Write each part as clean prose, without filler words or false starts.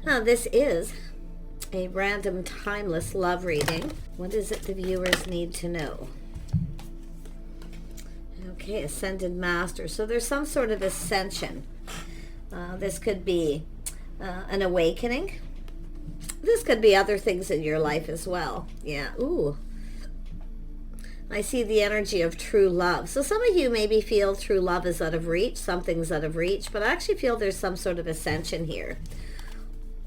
This is a random timeless love reading. What is it the viewers need to know? Okay, Ascended Master. So there's some sort of ascension. This could be an awakening. This could be other things in your life as well. Yeah, ooh. I see the energy of true love. So some of you maybe feel true love is out of reach, something's out of reach, but I actually feel there's some sort of ascension here.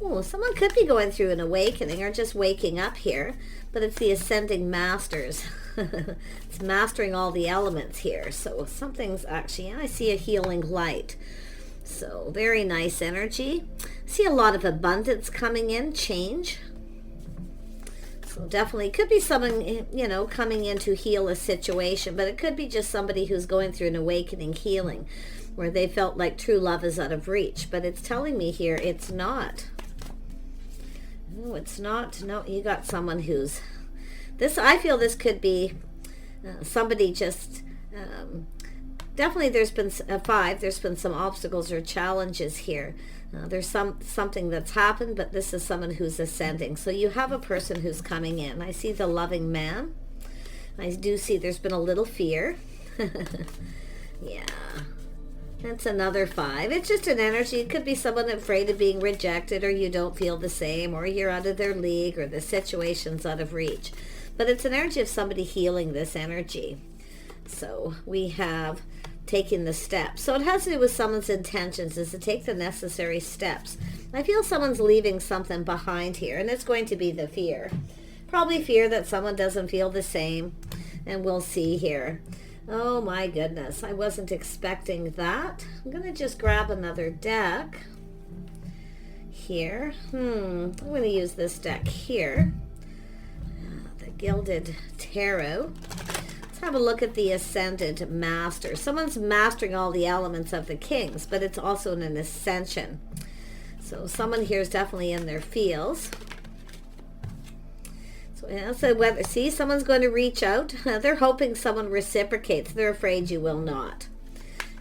Oh, someone could be going through an awakening or just waking up here, but it's the ascending masters. It's mastering all the elements here. So something's actually, I see a healing light. So very nice energy. See a lot of abundance coming in, change. So definitely could be someone, you know, coming in to heal a situation, but it could be just somebody who's going through an awakening healing where they felt like true love is out of reach. But it's telling me here it's not. No, it's not. No, you got someone who's this. I feel this could be somebody just definitely. There's been there's been some obstacles or challenges here. There's something that's happened, but this is someone who's ascending. So you have a person who's coming in. I see the loving man. I do see there's been a little fear. Yeah. That's another 5. It's just an energy. It could be someone afraid of being rejected, or you don't feel the same, or you're out of their league, or the situation's out of reach. But it's an energy of somebody healing this energy. So we have taking the steps. So it has to do with someone's intentions, is to take the necessary steps. I feel someone's leaving something behind here, and it's going to be the fear. Probably fear that someone doesn't feel the same, and we'll see here. Oh my goodness, I wasn't expecting that. I'm going to just grab another deck here. I'm going to use this deck here. The Gilded Tarot. Have a look at the Ascended Master. Someone's mastering all the elements of the Kings, but it's also an ascension. So someone here is definitely in their feels. So, yeah, so whether, see, someone's going to reach out. They're hoping someone reciprocates. They're afraid you will not.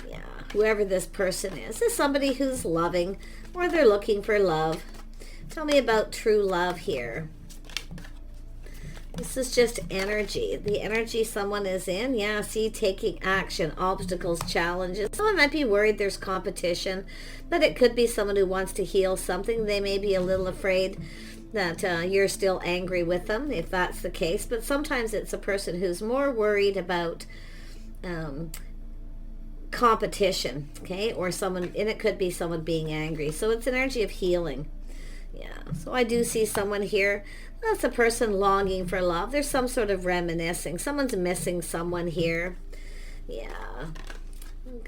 Yeah, whoever this person is somebody who's loving, or they're looking for love. Tell me about true love here. This is just energy. The energy someone is in. Yeah, see, taking action, obstacles, challenges. Someone might be worried there's competition, but it could be someone who wants to heal something. They may be a little afraid that you're still angry with them, if that's the case. But sometimes it's a person who's more worried about competition, okay? Or someone, and it could be someone being angry. So it's an energy of healing. Yeah, so I do see someone here. That's a person longing for love. There's some sort of reminiscing. Someone's missing someone here. Yeah.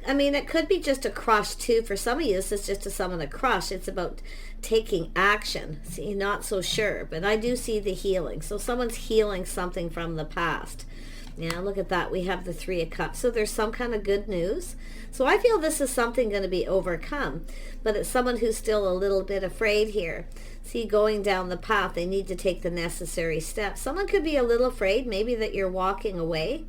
I mean, it could be just a crush too. For some of you, this is just someone a crush. It's about taking action. See, not so sure. But I do see the healing. So someone's healing something from the past. Yeah, look at that. We have the 3 of Cups. So there's some kind of good news. So I feel this is something going to be overcome. But it's someone who's still a little bit afraid here. See, going down the path, they need to take the necessary steps. Someone could be a little afraid, maybe that you're walking away.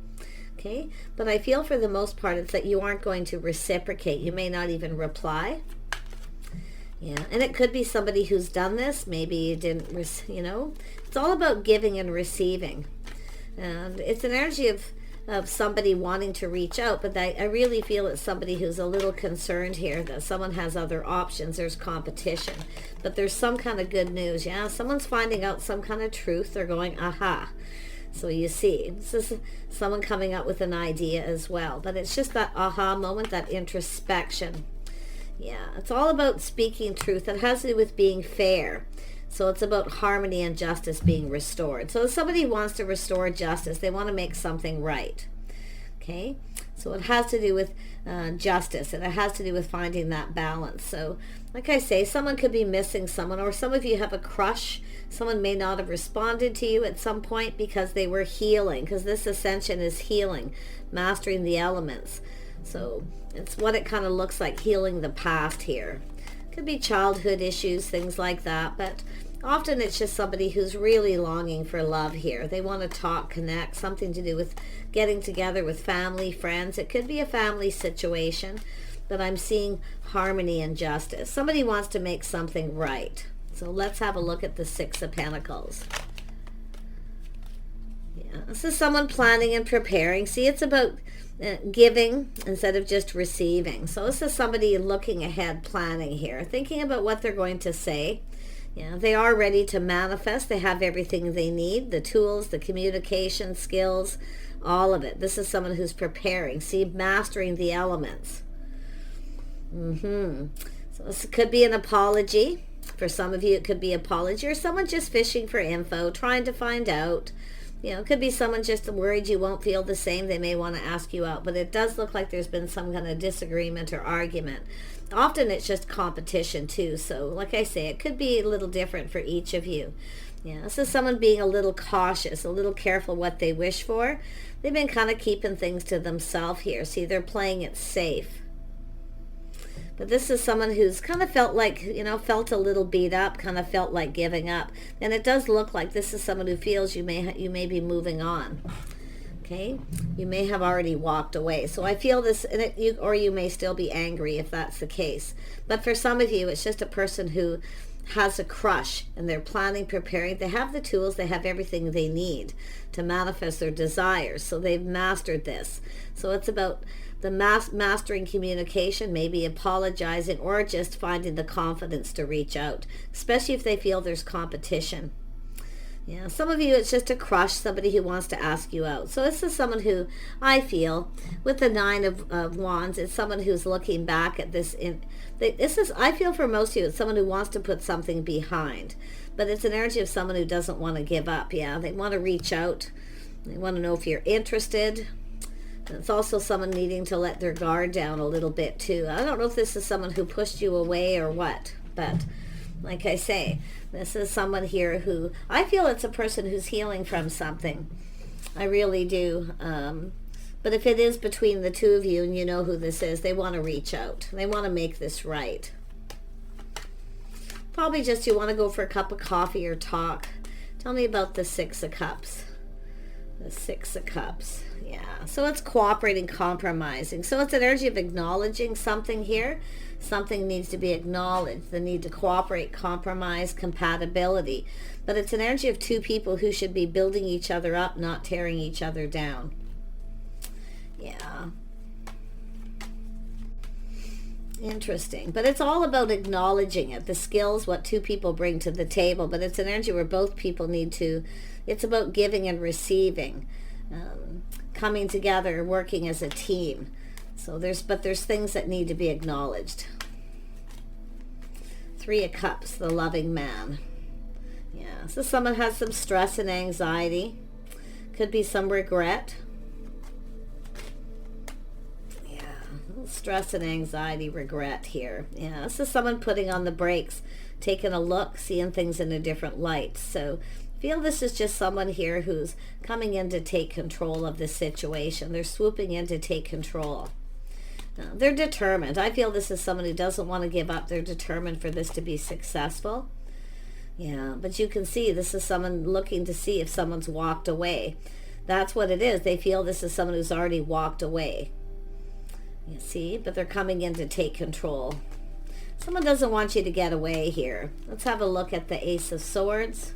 Okay, but I feel for the most part it's that you aren't going to reciprocate. You may not even reply. Yeah, and it could be somebody who's done this. Maybe you didn't, you know. It's all about giving and receiving. And it's an energy of somebody wanting to reach out, but I really feel it's somebody who's a little concerned here that someone has other options. There's competition, but there's some kind of good news. Yeah, someone's finding out some kind of truth. They're going, aha. So you see, this is someone coming up with an idea as well, but it's just that aha moment, that introspection. Yeah, it's all about speaking truth. It has to do with being fair. So it's about harmony and justice being restored. So if somebody wants to restore justice, they want to make something right. Okay? So it has to do with justice, and it has to do with finding that balance. So like I say, someone could be missing someone, or some of you have a crush. Someone may not have responded to you at some point because they were healing, because this ascension is healing, mastering the elements. So it's what it kind of looks like, healing the past here. Could be childhood issues, things like that, but often it's just somebody who's really longing for love here. They want to talk, connect, something to do with getting together with family, friends. It could be a family situation, but I'm seeing harmony and justice. Somebody wants to make something right. So let's have a look at the Six of Pentacles. Yeah, this is someone planning and preparing. See, it's about giving instead of just receiving. So this is somebody looking ahead, planning here, thinking about what they're going to say. Yeah, they are ready to manifest. They have everything they need, the tools, the communication skills, all of it. This is someone who's preparing. See, mastering the elements. So this could be an apology. For some of you, it could be apology, or someone just fishing for info, trying to find out. You know, it could be someone just worried you won't feel the same. They may want to ask you out, but it does look like there's been some kind of disagreement or argument. Often it's just competition too. So like I say, it could be a little different for each of you. Yeah, this is someone being a little cautious, a little careful what they wish for. They've been kind of keeping things to themselves here. See, they're playing it safe. But this is someone who's kind of felt like, you know, felt a little beat up, kind of felt like giving up. And it does look like this is someone who feels you may be moving on. Okay? You may have already walked away. So I feel this, or you may still be angry if that's the case. But for some of you, it's just a person who has a crush and they're planning, preparing. They have the tools, they have everything they need to manifest their desires. So they've mastered this. So it's about the mastering communication, maybe apologizing, or just finding the confidence to reach out, especially if they feel there's competition. Yeah, some of you, it's just a crush, somebody who wants to ask you out. So this is someone who, I feel, with the Nine of Wands, it's someone who's looking back at this. I feel for most of you, it's someone who wants to put something behind. But it's an energy of someone who doesn't want to give up. Yeah, they want to reach out. They want to know if you're interested. It's also someone needing to let their guard down a little bit too. I don't know if this is someone who pushed you away or what, but like I say, this is someone here who, I feel it's a person who's healing from something. I really do. But if it is between the two of you and you know who this is, they want to reach out. They want to make this right. Probably just you want to go for a cup of coffee or talk. Tell me about the Six of Cups. The Six of Cups. Yeah, so it's cooperating, compromising. So it's an energy of acknowledging something here. Something needs to be acknowledged. The need to cooperate, compromise, compatibility. But it's an energy of two people who should be building each other up, not tearing each other down. Yeah. Interesting. But it's all about acknowledging it. The skills, what two people bring to the table. But it's an energy where both people need to, it's about giving and receiving. Coming together, working as a team. So there's things that need to be acknowledged. Three of Cups, the loving man. Yeah, so someone has some stress and anxiety. Could be some regret. Yeah, stress and anxiety, regret here. Yeah, this is someone putting on the brakes, taking a look, seeing things in a different light. So I feel this is just someone here who's coming in to take control of the situation. They're swooping in to take control. They're determined. I feel this is someone who doesn't want to give up. They're determined for this to be successful. Yeah, but you can see this is someone looking to see if someone's walked away. That's what it is. They feel this is someone who's already walked away. You see, but they're coming in to take control. Someone doesn't want you to get away here. Let's have a look at the Ace of Swords.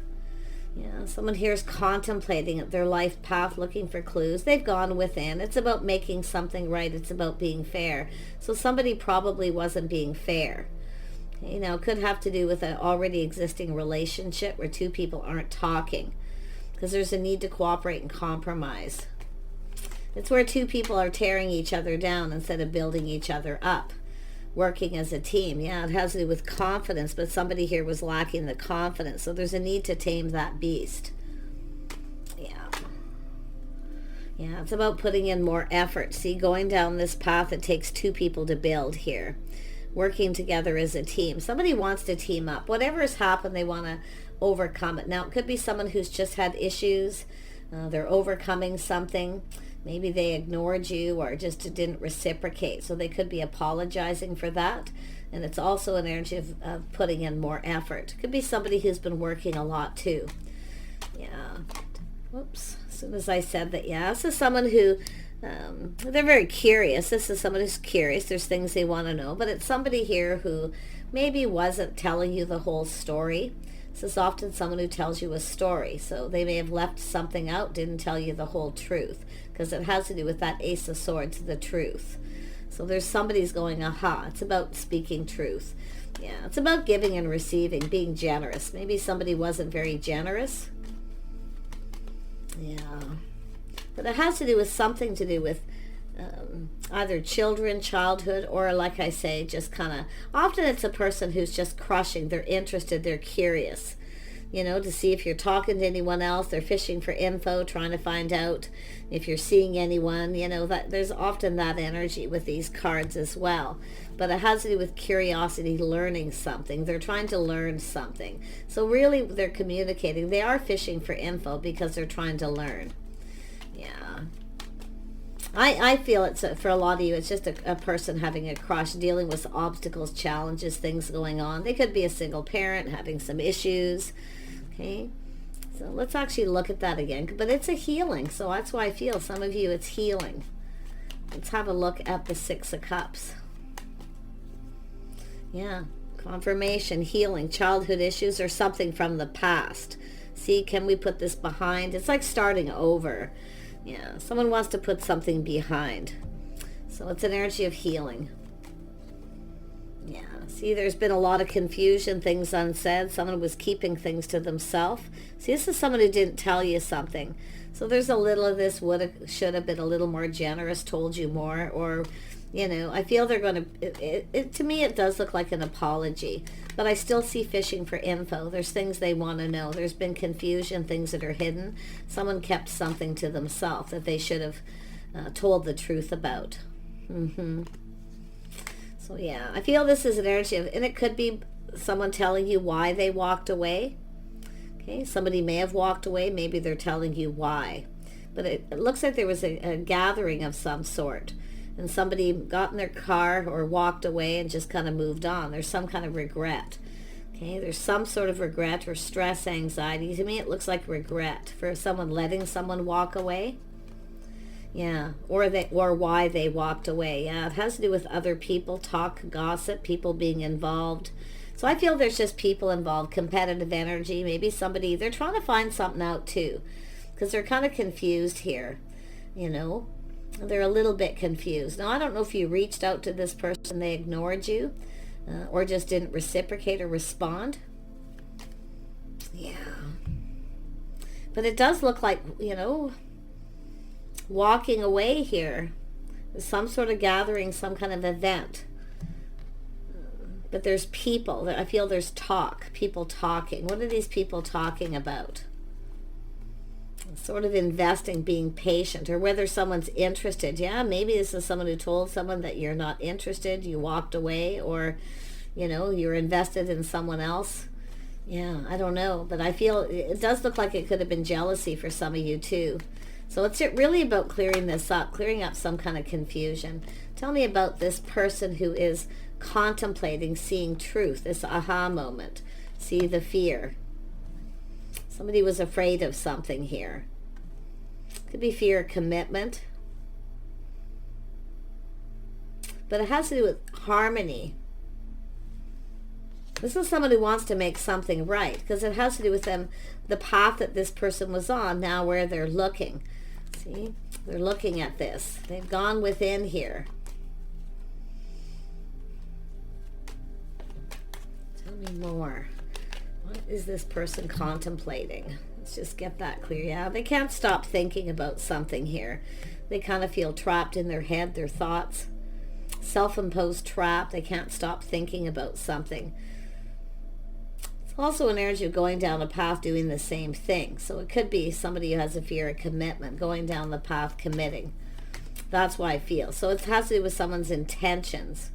Yeah, someone here is contemplating their life path, looking for clues. They've gone within. It's about making something right. It's about being fair. So somebody probably wasn't being fair. You know, it could have to do with an already existing relationship where two people aren't talking. Because there's a need to cooperate and compromise. It's where two people are tearing each other down instead of building each other up. Working as a team. Yeah, it has to do with confidence, but somebody here was lacking the confidence. So there's a need to tame that beast. Yeah. Yeah, it's about putting in more effort. See, going down this path, it takes two people to build here. Working together as a team. Somebody wants to team up. Whatever has happened, they want to overcome it. Now, it could be someone who's just had issues. They're overcoming something. Maybe they ignored you or just didn't reciprocate. So they could be apologizing for that. And it's also an energy of putting in more effort. Could be somebody who's been working a lot too. Yeah. Whoops. As soon as I said that, yeah. This is someone who, they're very curious. This is someone who's curious. There's things they want to know. But it's somebody here who maybe wasn't telling you the whole story. This is often someone who tells you a story. So they may have left something out, didn't tell you the whole truth, because it has to do with that Ace of Swords, the truth. So there's somebody's going, aha, it's about speaking truth. Yeah, it's about giving and receiving, being generous. Maybe somebody wasn't very generous. Yeah. But it has to do with something to do with either children, childhood, or like I say, just kind of, often it's a person who's just crushing. They're interested, they're curious, you know, to see if you're talking to anyone else. They're fishing for info, trying to find out if you're seeing anyone, you know, that there's often that energy with these cards as well. But it has to do with curiosity, learning something. They're trying to learn something. So really they're communicating. They are fishing for info because they're trying to learn. Yeah. I feel it's, for a lot of you, it's just a person having a crush, dealing with obstacles, challenges, things going on. They could be a single parent having some issues. Okay. So let's actually look at that again. But it's a healing. So that's why I feel some of you, it's healing. Let's have a look at the Six of Cups. Yeah. Confirmation, healing, childhood issues, or something from the past. See, can we put this behind? It's like starting over. Yeah, someone wants to put something behind. So it's an energy of healing. Yeah, see, there's been a lot of confusion, things unsaid. Someone was keeping things to themselves. See, this is someone who didn't tell you something. So there's a little of this, would have, should have been a little more generous, told you more, or, you know, I feel they're going to, to me it does look like an apology, but I still see fishing for info. There's things they want to know. There's been confusion, things that are hidden. Someone kept something to themselves that they should have told the truth about. So yeah, I feel this is an energy of, and it could be someone telling you why they walked away. Okay, somebody may have walked away. Maybe they're telling you why. But it looks like there was a gathering of some sort, and somebody got in their car or walked away and just kind of moved on. There's some kind of regret. Okay, there's some sort of regret or stress, anxiety. To me, it looks like regret for someone letting someone walk away. Yeah, or why they walked away. Yeah, it has to do with other people, talk, gossip, people being involved. So I feel there's just people involved, competitive energy. Maybe somebody, they're trying to find something out too, because they're kind of confused here, you know. They're a little bit confused. Now, I don't know if you reached out to this person, they ignored you, or just didn't reciprocate or respond. Yeah. But it does look like, you know, walking away here. Some sort of gathering, some kind of event. But there's people. I feel there's talk. People talking. What are these people talking about? Sort of investing, being patient, or whether someone's interested. Yeah, maybe this is someone who told someone that you're not interested, you walked away, or, you know, you're invested in someone else. Yeah, I don't know, but I feel it does look like it could have been jealousy for some of you too. So it's really about clearing this up, clearing up some kind of confusion. Tell me about this person who is contemplating seeing truth, this aha moment. See the fear. Somebody was afraid of something here. Could be fear of commitment. But it has to do with harmony. This is someone who wants to make something right, because it has to do with them, the path that this person was on, now where they're looking. See, they're looking at this. They've gone within here. Tell me more. What is this person contemplating? Let's just get that clear. Yeah, they can't stop thinking about something here. They kind of feel trapped in their head, their thoughts. Self-imposed trap. They can't stop thinking about something. It's also an energy of going down a path doing the same thing. So it could be somebody who has a fear of commitment, going down the path committing. That's why I feel. So it has to do with someone's intentions.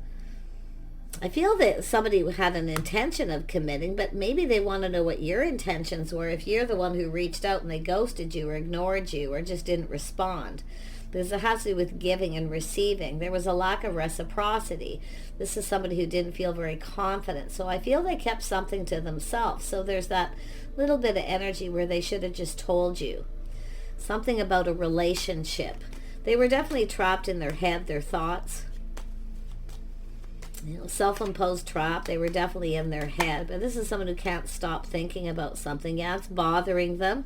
I feel that somebody had an intention of committing, but maybe they want to know what your intentions were. If you're the one who reached out and they ghosted you or ignored you or just didn't respond. Because it has to do with giving and receiving. There was a lack of reciprocity. This is somebody who didn't feel very confident. So I feel they kept something to themselves. So there's that little bit of energy where they should have just told you. Something about a relationship. They were definitely trapped in their head, their thoughts. You know, self-imposed trap. They were definitely in their head. But this is someone who can't stop thinking about something. Yeah, it's bothering them.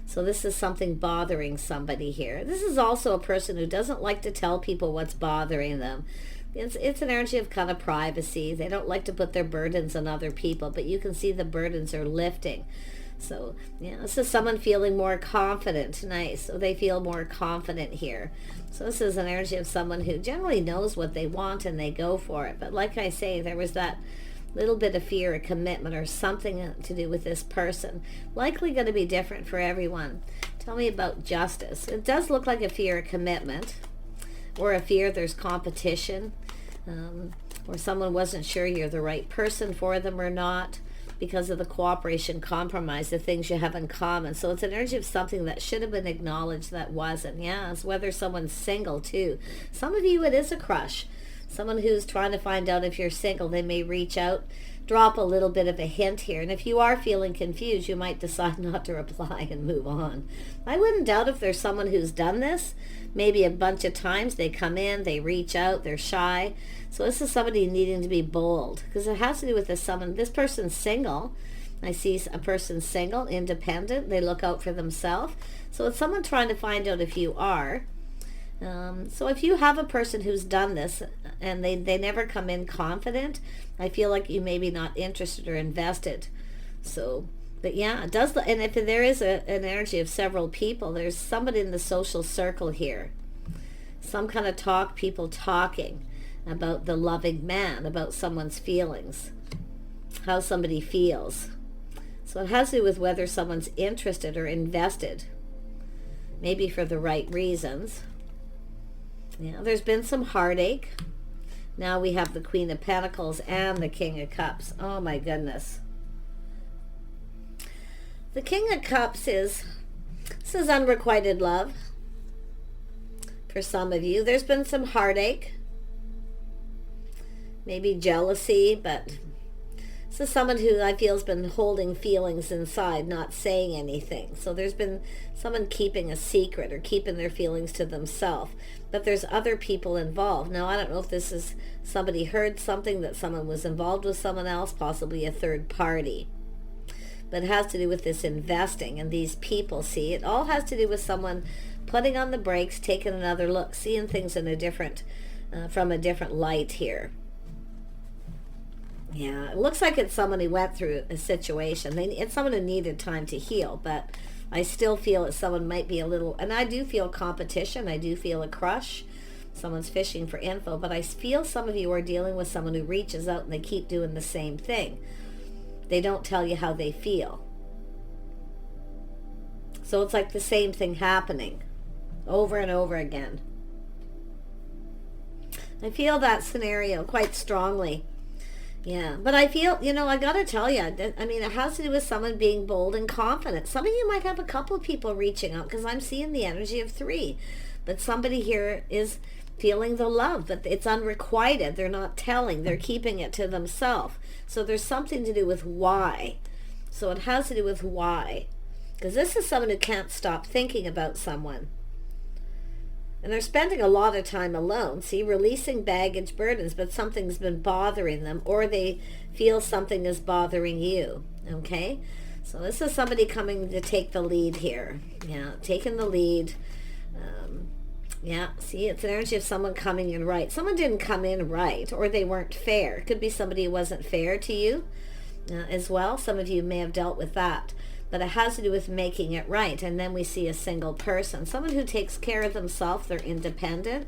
So this is something bothering somebody here. This is also a person who doesn't like to tell people what's bothering them. It's an energy of kind of privacy. They don't like to put their burdens on other people, but you can see the burdens are lifting. So, yeah, this is someone feeling more confident. Nice. So they feel more confident here. So this is an energy of someone who generally knows what they want and they go for it. But like I say, there was that little bit of fear, a commitment, or something to do with this person. Likely going to be different for everyone. Tell me about justice. It does look like a fear of commitment, or a fear there's competition, or someone wasn't sure you're the right person for them or not, because of the cooperation, compromise, the things you have in common. So it's an energy of something that should have been acknowledged that wasn't. Yeah, it's whether someone's single too. Some of you, it is a crush. Someone who's trying to find out if you're single, they may reach out, drop a little bit of a hint here. And if you are feeling confused, you might decide not to reply and move on. I wouldn't doubt if there's someone who's done this, maybe a bunch of times. They come in, they reach out, they're shy. So this is somebody needing to be bold, because it has to do with this person's single. I see a person single, independent. They look out for themselves. So it's someone trying to find out if you are. So if you have a person who's done this and they never come in confident, I feel like you may be not interested or invested. So, but yeah, it does. And if there is an energy of several people, there's somebody in the social circle here. Some kind of people talking about the loving man, about someone's feelings, how somebody feels. So it has to do with whether someone's interested or invested, maybe for the right reasons. Yeah, there's been some heartache. Now we have the Queen of Pentacles and the King of Cups. Oh my goodness. The King of Cups this is unrequited love for some of you. There's been some heartache, maybe jealousy, but this is someone who I feel has been holding feelings inside, not saying anything. So there's been someone keeping a secret or keeping their feelings to themselves. But there's other people involved. Now, I don't know if this is somebody heard something, that someone was involved with someone else, possibly a third party. But it has to do with this investing and these people. See, it all has to do with someone putting on the brakes, taking another look, seeing things in from a different light here. Yeah, it looks like it's someone who went through a situation. It's someone who needed time to heal, but I still feel that someone might be a little, and I do feel competition. I do feel a crush. Someone's fishing for info, but I feel some of you are dealing with someone who reaches out and they keep doing the same thing. They don't tell you how they feel. So it's like the same thing happening over and over again. I feel that scenario quite strongly. Yeah, but I feel, I got to tell you, it has to do with someone being bold and confident. Some of you might have a couple of people reaching out, because I'm seeing the energy of 3. But somebody here is feeling the love, but it's unrequited. They're not telling. They're keeping it to themselves. So there's something to do with why. So it has to do with why. Because this is someone who can't stop thinking about someone. And they're spending a lot of time alone. See, releasing baggage, burdens, but something's been bothering them, or they feel something is bothering you. Okay? So this is somebody coming to take the lead here. Yeah, taking the lead. Yeah, see, it's an energy of someone coming in right. Someone didn't come in right, or they weren't fair. It could be somebody who wasn't fair to you as well. Some of you may have dealt with that. But it has to do with making it right. And then we see a single person. Someone who takes care of themselves. They're independent.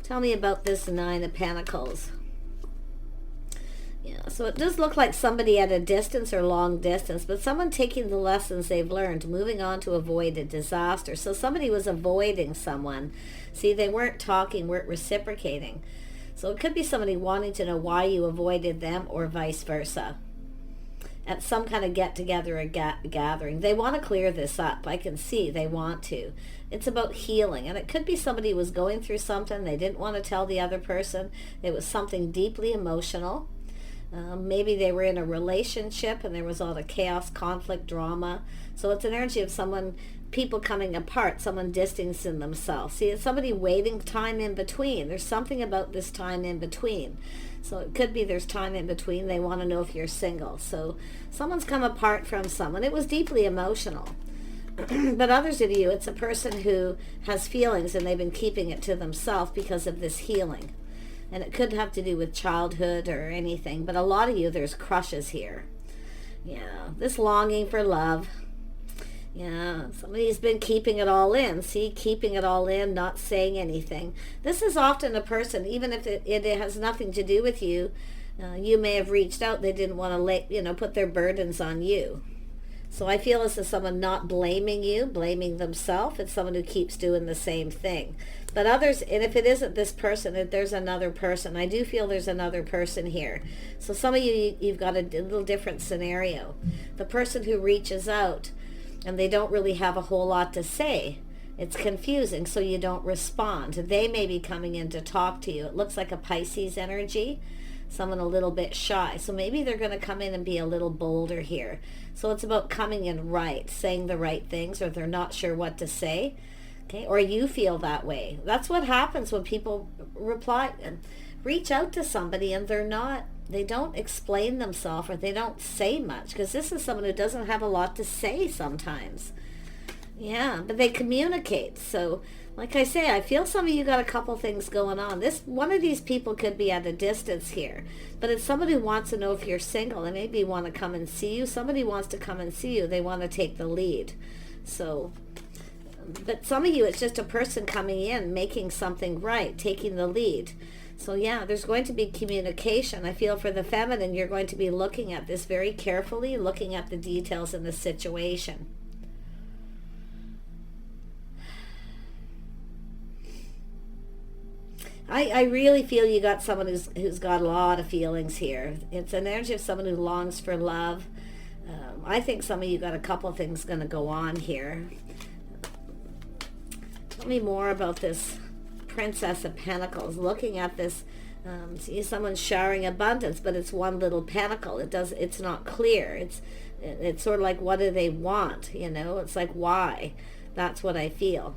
Tell me about this 9 of Pentacles. Yeah, so it does look like somebody at a distance or long distance, but someone taking the lessons they've learned, moving on to avoid a disaster. So somebody was avoiding someone. See, they weren't talking, weren't reciprocating. So it could be somebody wanting to know why you avoided them, or vice versa. At some kind of get-together or gathering. They want to clear this up. I can see they want to. It's about healing. And it could be somebody was going through something. They didn't want to tell the other person. It was something deeply emotional. Maybe they were in a relationship and there was all the chaos, conflict, drama. So it's an energy of people coming apart, someone distancing themselves. See, it's somebody waiting time in between. There's something about this time in between. So it could be there's time in between. They want to know if you're single. So someone's come apart from someone. It was deeply emotional. But others of you, it's a person who has feelings and they've been keeping it to themselves because of this healing. And it could have to do with childhood or anything. But a lot of you, there's crushes here. Yeah, this longing for love. Yeah, somebody's been keeping it all in. See, keeping it all in, not saying anything. This is often a person, even if it has nothing to do with you, you may have reached out. They didn't want to put their burdens on you. So I feel this is someone not blaming you, blaming themselves. It's someone who keeps doing the same thing. But others, and if it isn't this person, if there's another person, I do feel there's another person here. So some of you, you've got a little different scenario. The person who reaches out and they don't really have a whole lot to say. It's confusing, so you don't respond. They may be coming in to talk to you. It looks like a Pisces energy, someone a little bit shy. So maybe they're going to come in and be a little bolder here. So it's about coming in right, saying the right things, or they're not sure what to say. Okay, or you feel that way. That's what happens when people reply and reach out to somebody and they don't explain themselves, or they don't say much, because this is someone who doesn't have a lot to say sometimes. Yeah, but they communicate. So like I say, I feel some of you got a couple things going on. One of these people could be at a distance here, but it's somebody who wants to know if you're single. They maybe want to come and see you. Somebody wants to come and see you. They want to take the lead. So, but some of you, it's just a person coming in, making something right, taking the lead. So yeah, there's going to be communication. I feel for the feminine, you're going to be looking at this very carefully, looking at the details in the situation. I really feel you got someone who's got a lot of feelings here. It's an energy of someone who longs for love. I think some of you got a couple things going to go on here. Tell me more about this Princess of Pentacles. Looking at this, see someone showering abundance, but it's one little pentacle. It's not clear. It's sort of like, what do they want? It's like, why? That's what I feel.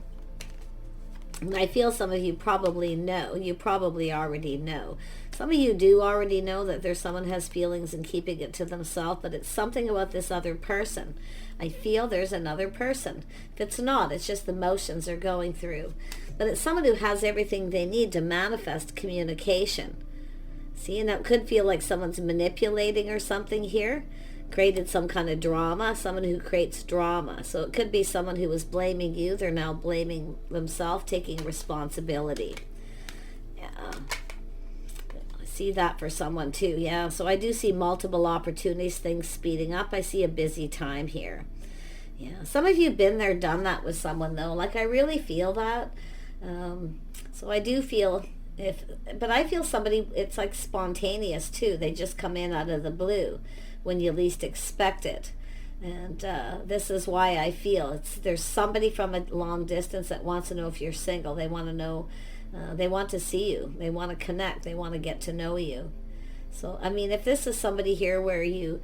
And I feel some of you probably know. You probably already know. Some of you do already know that there's someone has feelings and keeping it to themselves, but it's something about this other person. I feel there's another person. If it's not, it's just the motions they're going through. But it's someone who has everything they need to manifest communication. See, and that could feel like someone's manipulating or something here. Created some kind of drama, someone who creates drama. So it could be someone who was blaming you. They're now blaming themselves, taking responsibility. Yeah. I see that for someone too. Yeah, so I do see multiple opportunities, things speeding up. I see a busy time here. Yeah, some of you have been there, done that with someone though. Like I really feel that. So I do feel but I feel somebody, it's like spontaneous too. They just come in out of the blue when you least expect it. And this is why I feel there's somebody from a long distance that wants to know if you're single. They want to know, they want to see you. They want to connect. They want to get to know you. So, I mean, if this is somebody here where you,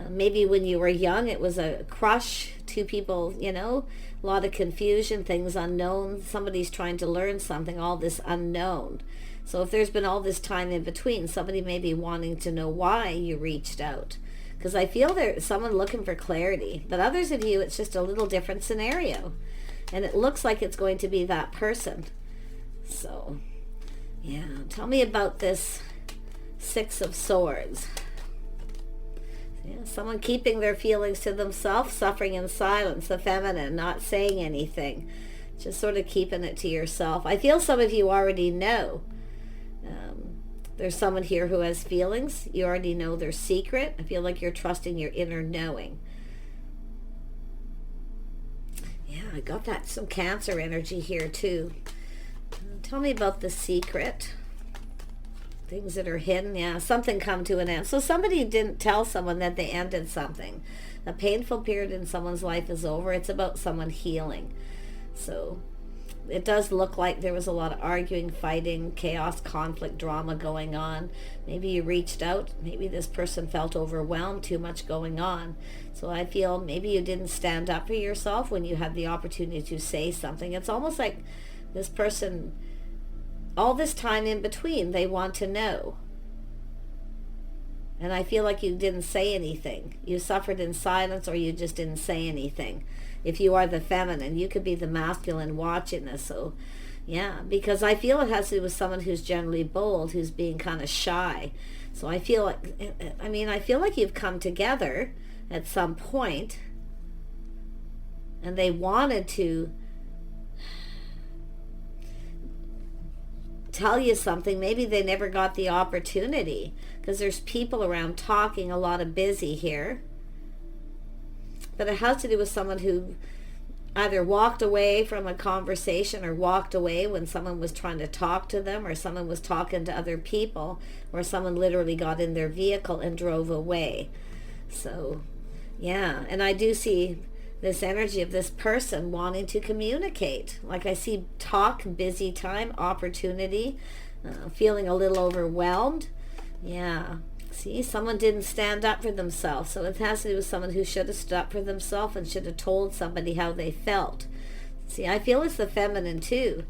maybe when you were young, it was a crush, two people, a lot of confusion, things unknown. Somebody's trying to learn something, all this unknown. So if there's been all this time in between, somebody may be wanting to know why you reached out. Because I feel there's someone looking for clarity. But others of you, it's just a little different scenario. And it looks like it's going to be that person. So, yeah. Tell me about this Six of Swords. Yeah, someone keeping their feelings to themselves, suffering in silence, the feminine, not saying anything. Just sort of keeping it to yourself. I feel some of you already know. There's someone here who has feelings. You already know their secret. I feel like you're trusting your inner knowing. Yeah, I got some Cancer energy here too. Tell me about the secret. Things that are hidden. Yeah, something come to an end. So somebody didn't tell someone that they ended something. A painful period in someone's life is over. It's about someone healing. So it does look like there was a lot of arguing, fighting, chaos, conflict, drama going on. Maybe you reached out. Maybe this person felt overwhelmed, too much going on. So I feel maybe you didn't stand up for yourself when you had the opportunity to say something. It's almost like this person, all this time in between, they want to know. And I feel like you didn't say anything. You suffered in silence, or you just didn't say anything. If you are the feminine, you could be the masculine watching this. So, yeah, because I feel it has to do with someone who's generally bold, who's being kind of shy. So I feel like you've come together at some point, and they wanted to tell you something. Maybe they never got the opportunity, because there's people around talking, a lot of busy here. But it has to do with someone who either walked away from a conversation, or walked away when someone was trying to talk to them, or someone was talking to other people, or someone literally got in their vehicle and drove away. So, yeah, and I do see this energy of this person wanting to communicate. Like I see talk, busy time, opportunity, feeling a little overwhelmed. Yeah. See, someone didn't stand up for themselves. So it has to do with someone who should have stood up for themselves and should have told somebody how they felt. See, I feel it's the feminine too.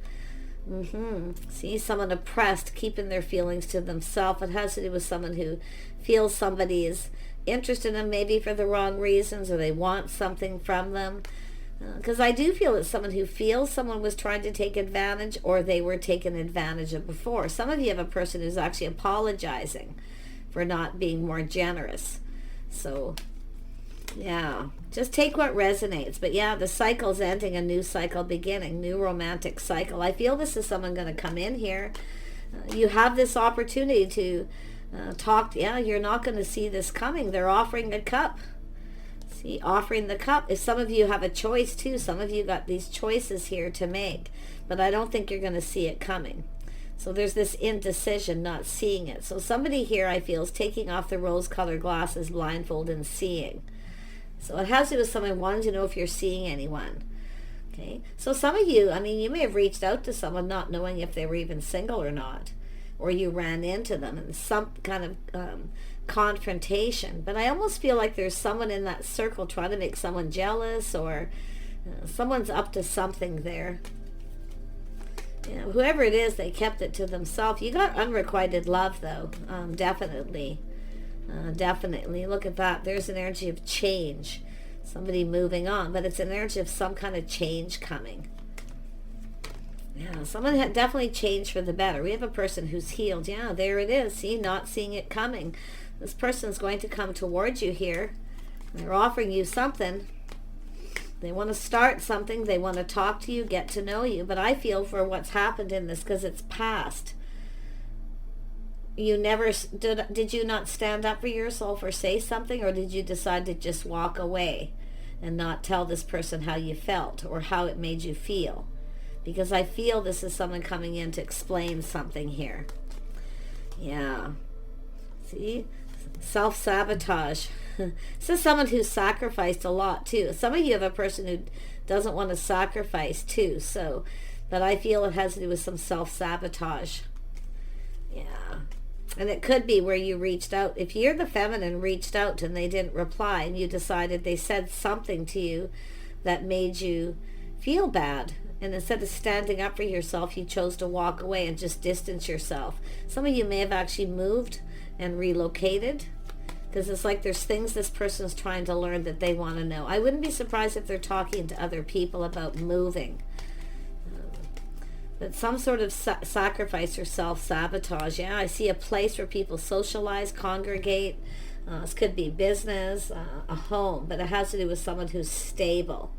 See, someone oppressed, keeping their feelings to themselves. It has to do with someone who feels somebody is interested in them, maybe for the wrong reasons, or they want something from them. Because I do feel it's someone who feels someone was trying to take advantage, or they were taken advantage of before. Some of you have a person who's actually apologizing for not being more generous. So, yeah, just take what resonates. But yeah, the cycle's ending, a new cycle beginning, new romantic cycle. I feel this is someone going to come in here. You have this opportunity to talk. Yeah, you're not going to see this coming. They're offering a cup. See, offering the cup. If some of you have a choice too, some of you got these choices here to make, but I don't think you're going to see it coming. So there's this indecision, not seeing it. So somebody here, I feel, is taking off the rose-colored glasses, blindfold, and seeing. So it has to do with someone wanting to know if you're seeing anyone. Okay. So some of you, you may have reached out to someone not knowing if they were even single or not, or you ran into them in some kind of confrontation. But I almost feel like there's someone in that circle trying to make someone jealous, or someone's up to something there. Yeah, whoever it is, they kept it to themselves. You got unrequited love, though. Definitely. Definitely. Look at that. There's an energy of change. Somebody moving on. But it's an energy of some kind of change coming. Yeah, someone had definitely changed for the better. We have a person who's healed. Yeah, there it is. See, not seeing it coming. This person's going to come towards you here. They're offering you something. They want to start something. They want to talk to you, get to know you. But I feel for what's happened in this, because it's past. You never did you not stand up for yourself or say something, or did you decide to just walk away and not tell this person how you felt or how it made you feel? Because I feel this is someone coming in to explain something here. Yeah. See? Self-sabotage. This is someone who sacrificed a lot too. Some of you have a person who doesn't want to sacrifice too. So, but I feel it has to do with some self-sabotage. Yeah. And it could be where you reached out. If you're the feminine, reached out and they didn't reply, and you decided they said something to you that made you feel bad. And instead of standing up for yourself, you chose to walk away and just distance yourself. Some of you may have actually moved and relocated, because it's like there's things this person's trying to learn that they want to know. I wouldn't be surprised if they're talking to other people about moving. But some sort of sacrifice or self-sabotage. Yeah, I see a place where people socialize, congregate. This could be business, a home, but it has to do with someone who's stable.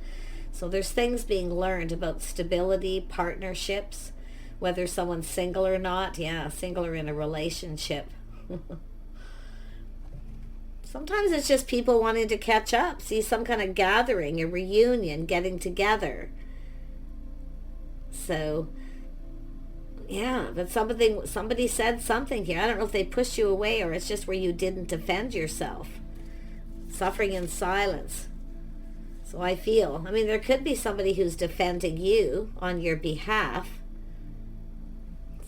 So there's things being learned about stability, partnerships, whether someone's single or not. Yeah, single or in a relationship. Sometimes it's just people wanting to catch up, see some kind of gathering, a reunion, getting together. So, yeah, but somebody said something here. I don't know if they pushed you away, or it's just where you didn't defend yourself. Suffering in silence. So I feel, there could be somebody who's defending you on your behalf.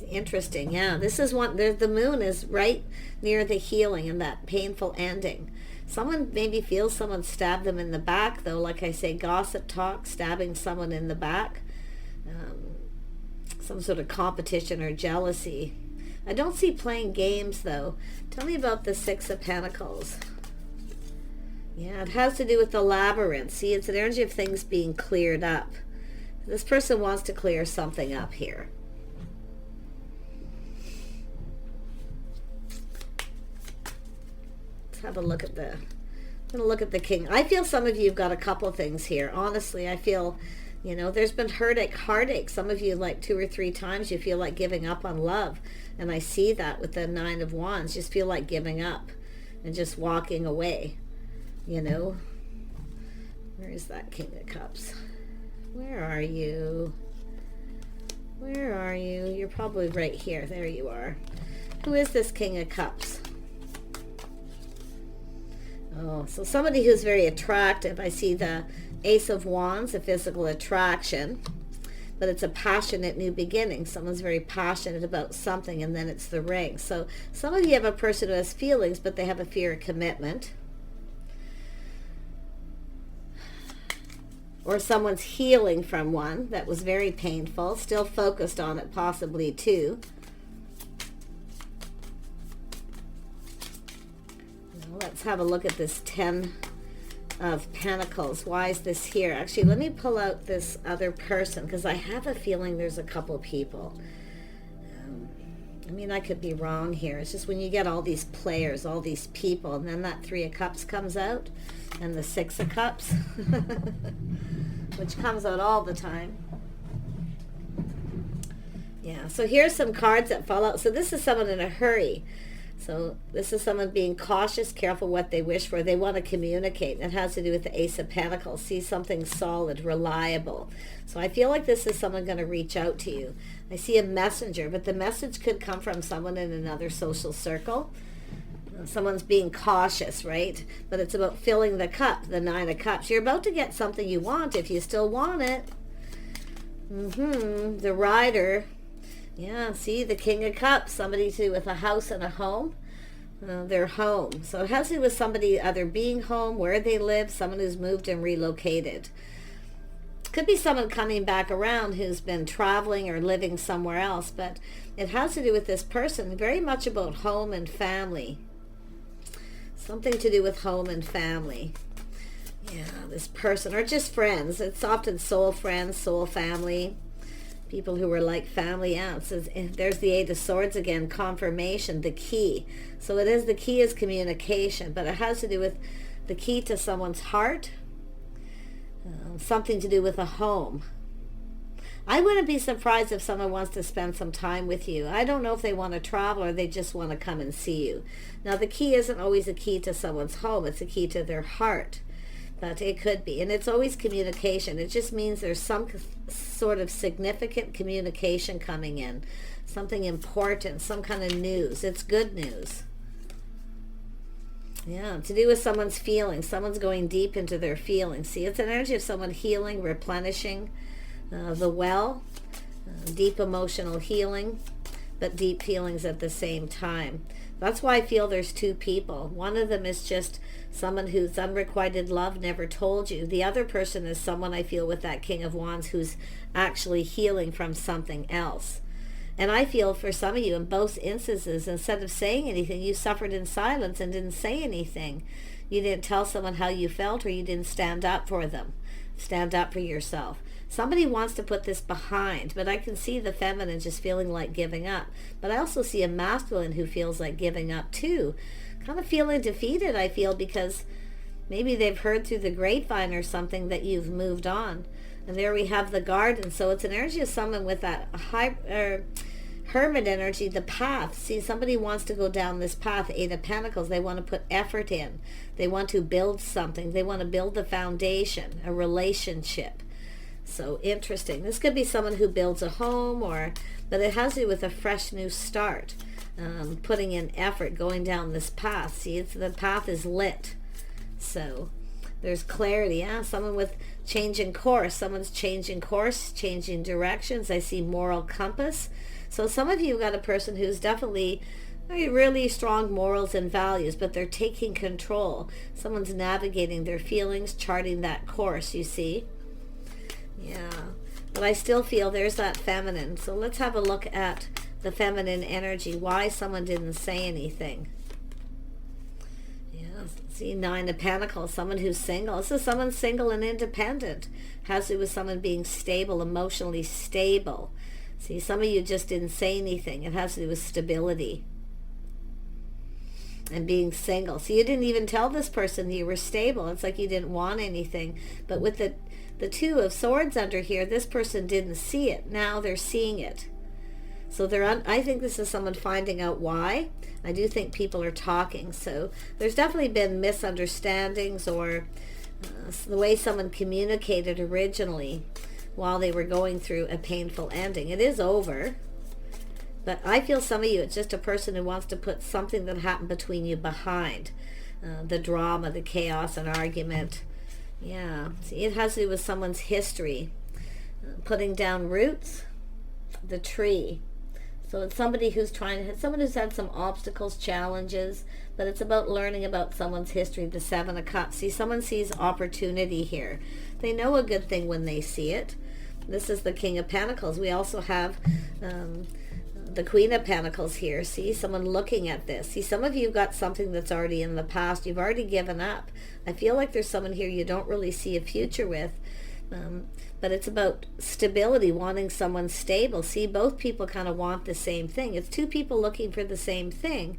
Interesting. Yeah, this is one. The moon is right near the healing and that painful ending. Someone maybe feels someone stabbed them in the back, though. Like I say, gossip talk, stabbing someone in the back, some sort of competition or jealousy. I don't see playing games, though. Tell me about the Six of Pentacles. Yeah, it has to do with the labyrinth. See, it's an energy of things being cleared up. This person wants to clear something up here. Let's have a look at the... I'm going to look at the King. I feel some of you have got a couple things here. Honestly, I feel, you know, there's been heartache. Some of you, like 2 or 3 times, you feel like giving up on love. And I see that with the Nine of Wands. Just feel like giving up and just walking away, you know. Where is that King of Cups? Where are you? Where are you? You're probably right here. There you are. Who is this King of Cups? Oh, so somebody who's very attractive. I see the Ace of Wands, a physical attraction, but it's a passionate new beginning. Someone's very passionate about something, and then it's the ring. So some of you have a person who has feelings, but they have a fear of commitment. Or someone's healing from one that was very painful, still focused on it possibly too. Let's have a look at this 10 of Pentacles. Why is this here? Actually, let me pull out this other person, because I have a feeling there's a couple people. I mean, I could be wrong here. It's just when you get all these players, all these people, and then that 3 of Cups comes out, and the 6 of Cups, which comes out all the time. Yeah, so here's some cards that fall out. So this is someone in a hurry. So this is someone being cautious, careful what they wish for. They want to communicate. It has to do with the Ace of Pentacles. See something solid, reliable. So I feel like this is someone going to reach out to you. I see a messenger, but the message could come from someone in another social circle. Someone's being cautious, right? But it's about filling the cup, the 9 of Cups. You're about to get something you want if you still want it. The Rider. Yeah, see, the King of Cups, somebody too with a house and a home, their home. So it has to do with somebody either being home, where they live, someone who's moved and relocated. Could be someone coming back around who's been traveling or living somewhere else, but it has to do with this person, very much about home and family. Something to do with home and family. Yeah, this person, or just friends. It's often soul friends, soul family. People who are like family. Yeah, it says, there's the 8 of Swords again, confirmation, the key. So it is, the key is communication, but it has to do with the key to someone's heart, something to do with a home. I wouldn't be surprised if someone wants to spend some time with you. I don't know if they want to travel or they just want to come and see you. Now, the key isn't always a key to someone's home. It's a key to their heart. But it could be. And it's always communication. It just means there's some sort of significant communication coming in. Something important, some kind of news. It's good news. Yeah, to do with someone's feelings. Someone's going deep into their feelings. See, it's an energy of someone healing, replenishing the well. Deep emotional healing, but deep feelings at the same time. That's why I feel there's 2 people. One of them is just someone who's unrequited love, never told you. The other person is someone I feel with that King of Wands who's actually healing from something else. And I feel for some of you in both instances, instead of saying anything, you suffered in silence and didn't say anything. You didn't tell someone how you felt, or you didn't stand up for them. Stand up for yourself. Somebody wants to put this behind, but I can see the feminine just feeling like giving up. But I also see a masculine who feels like giving up too. Kind of feeling defeated, I feel, because maybe they've heard through the grapevine or something that you've moved on. And there we have the Garden. So it's an energy of someone with that hermit energy, the path. See, somebody wants to go down this path, 8 of Pentacles. They want to put effort in. They want to build something. They want to build the foundation, a relationship. So interesting. This could be someone who builds a home, but it has to do with a fresh new start. Putting in effort, going down this path. See, the path is lit. So there's clarity. Yeah, someone with changing course. Someone's changing course, changing directions. I see moral compass. So some of you have got a person who's definitely really strong morals and values, but they're taking control. Someone's navigating their feelings, charting that course, you see. Yeah, but I still feel there's that feminine. So let's have a look at the feminine energy, why someone didn't say anything. Yeah, see, Nine of Pentacles, someone who's single. This is someone single and independent. Has to do with someone being stable, emotionally stable. See, some of you just didn't say anything. It has to do with stability and being single. So you didn't even tell this person you were stable. It's like you didn't want anything. But with the Two of Swords under here, this person didn't see it. Now they're seeing it. So I think this is someone finding out why. I do think people are talking. So there's definitely been misunderstandings or the way someone communicated originally while they were going through a painful ending. It is over. But I feel some of you, it's just a person who wants to put something that happened between you behind. The drama, the chaos, an argument. Yeah. See, it has to do with someone's history. Putting down roots. The tree. So it's somebody who's someone who's had some obstacles, challenges, but it's about learning about someone's history, the Seven of Cups. See, someone sees opportunity here. They know a good thing when they see it. This is the King of Pentacles. We also have the Queen of Pentacles here. See, someone looking at this. See, some of you got something that's already in the past. You've already given up. I feel like there's someone here you don't really see a future with. But it's about stability, wanting someone stable. See, both people kind of want the same thing. It's two people looking for the same thing,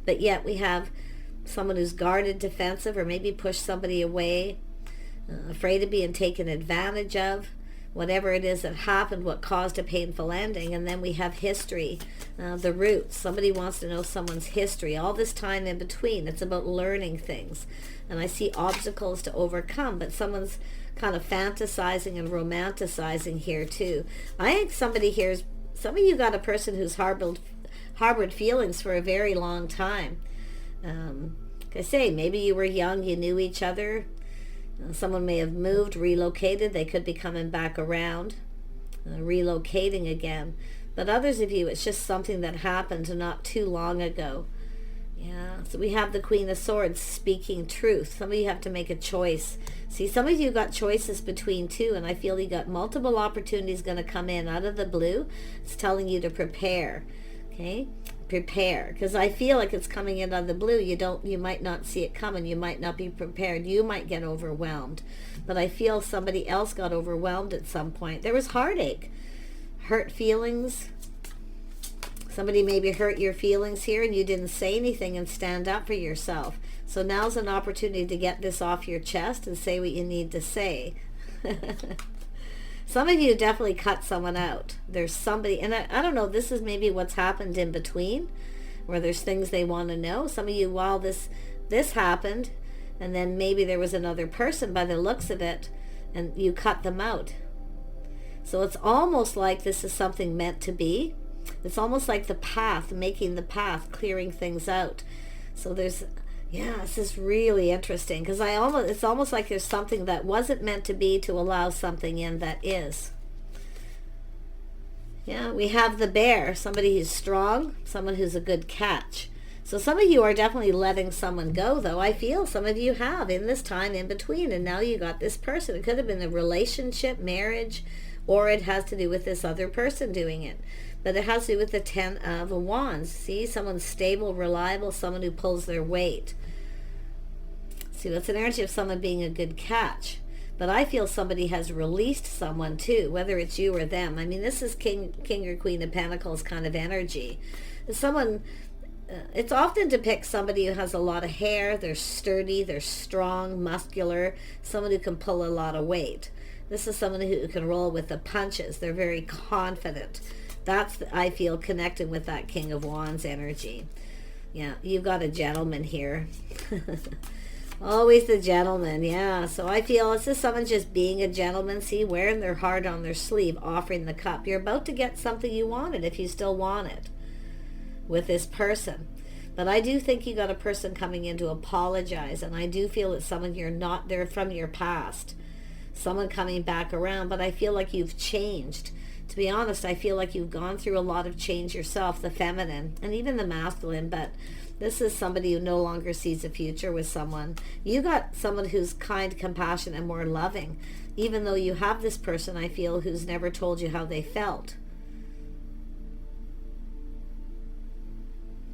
but yet we have someone who's guarded, defensive, or maybe pushed somebody away, afraid of being taken advantage of, whatever it is that happened, what caused a painful ending. And then we have history, the roots. Somebody wants to know someone's history. All this time in between, it's about learning things. And I see obstacles to overcome, but someone's kind of fantasizing and romanticizing here too. I think somebody here is, some of you got a person who's harbored feelings for a very long time. Like I say, maybe you were young, you knew each other. Someone may have moved, relocated. They could be coming back around, relocating again. But others of you, it's just something that happened not too long ago. Yeah, so we have the Queen of Swords speaking truth. Some of you have to make a choice. See, some of you got choices between two, and I feel you got multiple opportunities going to come in out of the blue. It's telling you to prepare, okay? Prepare, because I feel like it's coming in out of the blue. You might not see it coming. You might not be prepared. You might get overwhelmed. But I feel somebody else got overwhelmed at some point. There was heartache, hurt feelings. Somebody maybe hurt your feelings here and you didn't say anything and stand up for yourself. So now's an opportunity to get this off your chest and say what you need to say. Some of you definitely cut someone out. There's somebody, and I don't know, this is maybe what's happened in between, where there's things they want to know. Some of you, while this happened, and then maybe there was another person by the looks of it, and you cut them out. So it's almost like this is something meant to be. It's almost like the path, making the path, clearing things out. So there's, yeah, this is really interesting, because it's almost like there's something that wasn't meant to be to allow something in that is. Yeah, we have the Bear, somebody who's strong, someone who's a good catch. So some of you are definitely letting someone go, though. I feel some of you have in this time in between, and now you got this person. It could have been a relationship, marriage, or it has to do with this other person doing it. But it has to do with the Ten of Wands. See, someone stable, reliable, someone who pulls their weight. See, that's an energy of someone being a good catch. But I feel somebody has released someone too, whether it's you or them. I mean, this is King or Queen of Pentacles kind of energy. Someone, it's often depicts somebody who has a lot of hair, they're sturdy, they're strong, muscular, someone who can pull a lot of weight. This is someone who can roll with the punches. They're very confident. That's, I feel, connected with that King of Wands energy. Yeah, you've got a gentleman here. Always the gentleman, yeah. So I feel this is someone just being a gentleman, see, wearing their heart on their sleeve, offering the cup. You're about to get something you wanted, if you still want it, with this person. But I do think you got a person coming in to apologize, and I do feel it's someone they're from your past. Someone coming back around, but I feel like you've changed. To be honest, I feel like you've gone through a lot of change yourself, the feminine and even the masculine, but this is somebody who no longer sees a future with someone. You got someone who's kind, compassionate, and more loving, even though you have this person, I feel, who's never told you how they felt.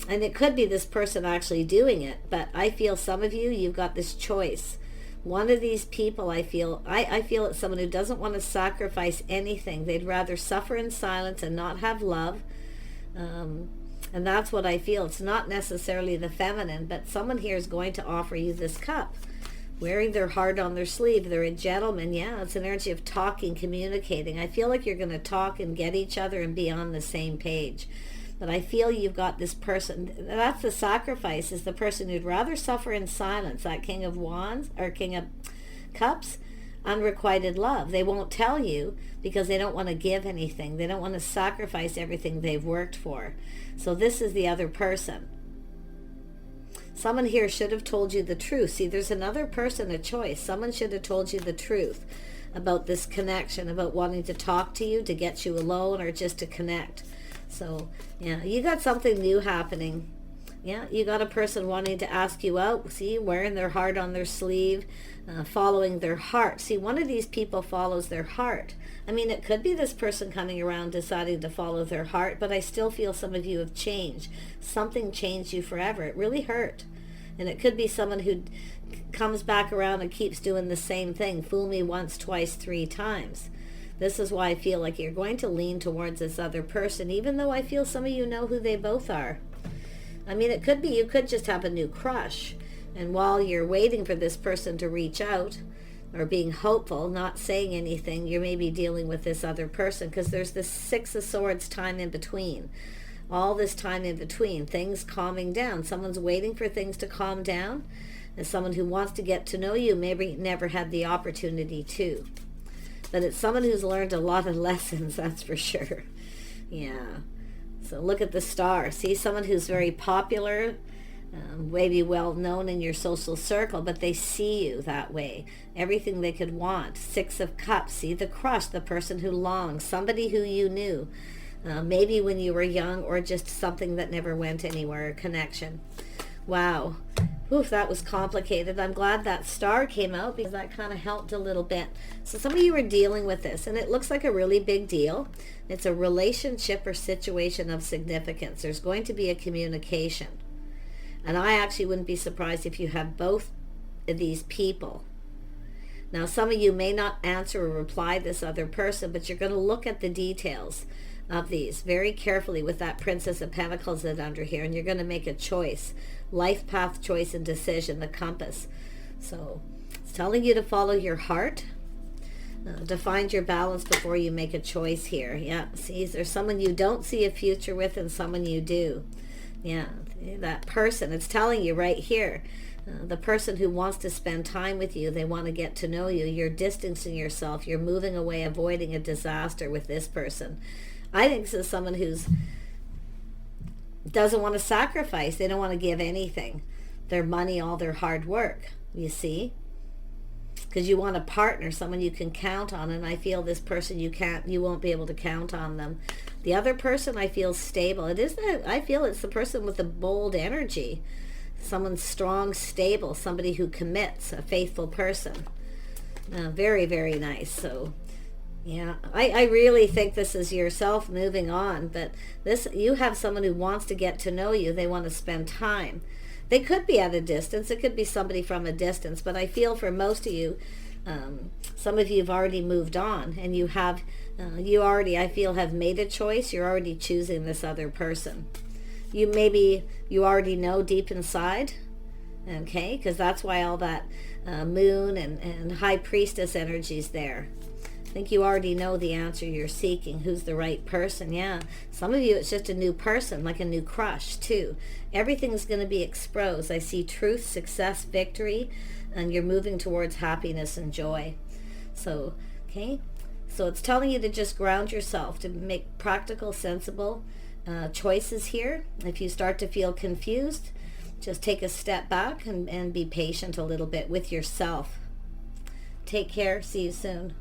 And it could be this person actually doing it, but I feel some of you, you've got this choice. One of these people, I feel it's someone who doesn't want to sacrifice anything. They'd rather suffer in silence and not have love. And that's what I feel. It's not necessarily the feminine, but someone here is going to offer you this cup, wearing their heart on their sleeve. They're a gentleman. Yeah, it's an energy of talking, communicating. I feel like you're going to talk and get each other and be on the same page. But I feel you've got this person, that's the sacrifice, is the person who'd rather suffer in silence, that King of Wands, or King of Cups, unrequited love. They won't tell you because they don't want to give anything. They don't want to sacrifice everything they've worked for. So this is the other person. Someone here should have told you the truth. See, there's another person, a choice. Someone should have told you the truth about this connection, about wanting to talk to you, to get you alone, or just to connect. So, yeah, you got something new happening. Yeah, you got a person wanting to ask you out. See, wearing their heart on their sleeve, following their heart. See, one of these people follows their heart. I mean, it could be this person coming around deciding to follow their heart, but I still feel some of you have changed. Something changed you forever. It really hurt. And it could be someone who comes back around and keeps doing the same thing. Fool me once, twice, 3 times. This is why I feel like you're going to lean towards this other person, even though I feel some of you know who they both are. I mean, it could be you could just have a new crush. And while you're waiting for this person to reach out, or being hopeful, not saying anything, you're maybe dealing with this other person, because there's this 6 of Swords time in between. All this time in between, things calming down. Someone's waiting for things to calm down, and someone who wants to get to know you maybe never had the opportunity to. But it's someone who's learned a lot of lessons, that's for sure. Yeah. So look at the star. See, someone who's very popular, maybe well known in your social circle, but they see you that way. Everything they could want. 6 of Cups. See, the crush, the person who longs, somebody who you knew. Maybe when you were young, or just something that never went anywhere, a connection. Wow. Oof, that was complicated. I'm glad that star came out, because that kind of helped a little bit. So some of you are dealing with this, and it looks like a really big deal. It's a relationship or situation of significance. There's going to be a communication. And I actually wouldn't be surprised if you have both of these people. Now, some of you may not answer or reply this other person, but you're going to look at the details of these very carefully with that Princess of Pentacles that's under here, and you're going to make a choice. Life path, choice, and decision, the compass. So it's telling you to follow your heart, to find your balance before you make a choice here. Yeah, see, there's someone you don't see a future with and someone you do. Yeah, that person, it's telling you right here, the person who wants to spend time with you, they want to get to know you. You're distancing yourself. You're moving away, avoiding a disaster with this person. I think this is someone who's doesn't want to sacrifice. They don't want to give anything. Their money, all their hard work, you see? Because you want a partner, someone you can count on, and I feel this person you won't be able to count on them. The other person I feel stable. I feel it's the person with the bold energy. Someone strong, stable, somebody who commits, a faithful person. Very, very nice. So yeah, I really think this is yourself moving on, but you have someone who wants to get to know you. They want to spend time. They could be at a distance. It could be somebody from a distance, but I feel for most of you, some of you have already moved on, and you already, I feel, have made a choice. You're already choosing this other person. You already know deep inside, okay, because that's why all that moon and high priestess energy is there. I think you already know the answer you're seeking, who's the right person. Yeah, some of you it's just a new person, like a new crush too. Everything's going to be exposed. I see truth, success, victory, and you're moving towards happiness and joy. So, okay, so it's telling you to just ground yourself, to make practical, sensible choices here. If you start to feel confused, just take a step back and be patient a little bit with yourself. Take care. See you soon.